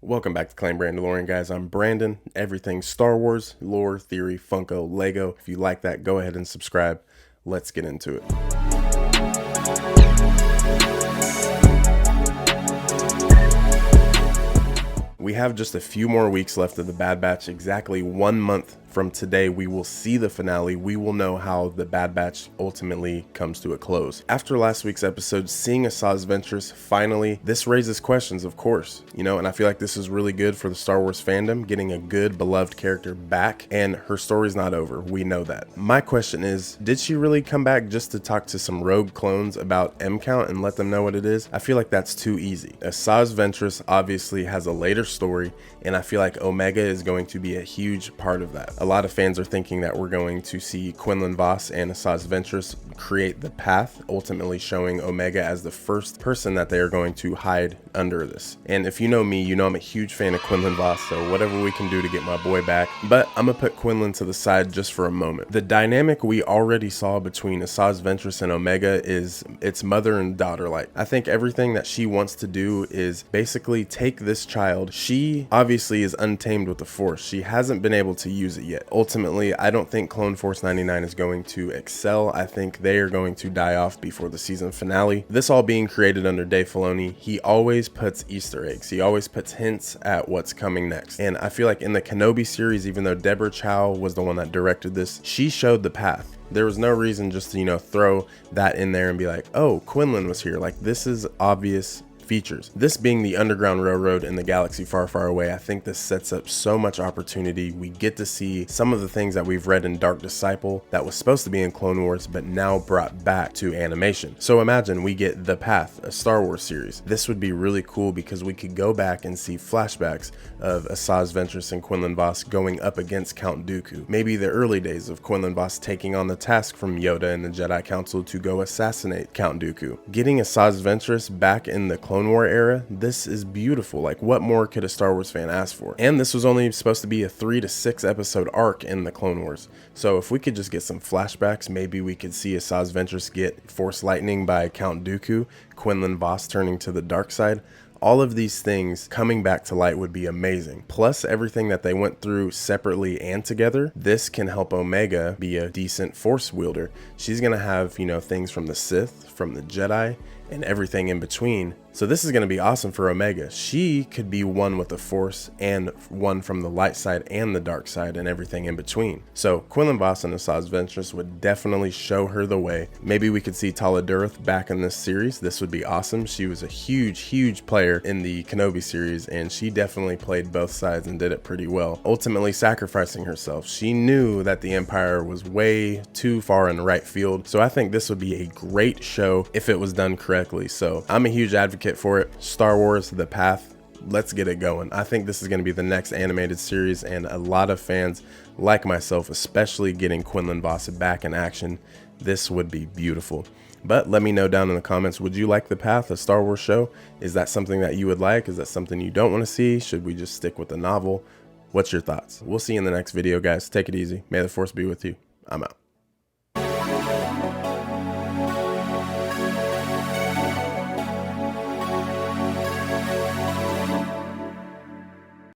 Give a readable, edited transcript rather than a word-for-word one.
Welcome back to Claim Brandalorian, guys. I'm Brandon. Everything Star Wars, lore, theory, Funko, Lego. If you like that, go ahead and subscribe. Let's get into it. We have just a few more weeks left of the Bad Batch. Exactly 1 month from today, we will see the finale. We will know how the Bad Batch ultimately comes to a close. After last week's episode, seeing ASAJJ Ventress, finally, this raises questions, of course, and I feel like this is really good for the Star Wars fandom, getting a good, beloved character back, and her story's not over. We know that. My question is, did she really come back just to talk to some rogue clones about M count and let them know what it is? I feel like that's too easy. ASAJJ Ventress obviously has a later story, and I feel like Omega is going to be a huge part of that. A lot of fans are thinking that we're going to see Quinlan Vos and ASAJJ Ventress create the path, ultimately showing Omega as the first person that they are going to hide under this. And if you know me, you know I'm a huge fan of Quinlan Vos, so whatever we can do to get my boy back. But I'm gonna put Quinlan to the side just for a moment. The dynamic we already saw between ASAJJ Ventress and Omega is it's mother and daughter like. I think everything that she wants to do is basically take this child. She obviously is untamed with the Force. She hasn't been able to use it yet. Ultimately, I don't think Clone Force 99 is going to excel. I think they are going to die off before the season finale. This all being created under Dave Filoni, he always puts Easter eggs. He always puts hints at what's coming next. And I feel like in the Kenobi series, even though Deborah Chow was the one that directed this, she showed the path. There was no reason just to, throw that in there and be like, oh, Quinlan was here. Like, this is obvious features. This being the Underground Railroad in the galaxy far, far away, I think this sets up so much opportunity. We get to see some of the things that we've read in Dark Disciple that was supposed to be in Clone Wars, but now brought back to animation. So imagine we get The Path, a Star Wars series. This would be really cool because we could go back and see flashbacks of ASAJJ Ventress and Quinlan Vos going up against Count Dooku. Maybe the early days of Quinlan Vos taking on the task from Yoda and the Jedi Council to go assassinate Count Dooku. Getting ASAJJ Ventress back in the Clone War era, this is beautiful. Like, what more could a Star Wars fan ask for? And this was only supposed to be a 3 to 6 episode arc in the Clone Wars. So if we could just get some flashbacks, maybe we could see ASAJJ Ventress get Force Lightning by Count Dooku, Quinlan Vos turning to the dark side. All of these things coming back to light would be amazing. Plus everything that they went through separately and together, this can help Omega be a decent Force wielder. She's gonna have, things from the Sith, from the Jedi, and everything in between. So this is going to be awesome for Omega. She could be one with the Force and one from the light side and the dark side and everything in between. So Quinlan Vos and ASAJJ Ventress would definitely show her the way. Maybe we could see Tala Durth back in this series. This would be awesome. She was a huge player in the Kenobi series, and she definitely played both sides and did it pretty well, ultimately sacrificing herself. She knew that the Empire was way too far in the right field. So I think this would be a great show if it was done correctly. So I'm a huge advocate for it. Star Wars, The Path, let's get it going. I think this is going to be the next animated series, and a lot of fans like myself, especially getting Quinlan Vos back in action, this would be beautiful. But let me know down in the comments, would you like The Path, a Star Wars show? Is that something that you would like? Is that something you don't want to see? Should we just stick with the novel? What's your thoughts? We'll see you in the next video, guys. Take it easy. May the Force be with you. I'm out.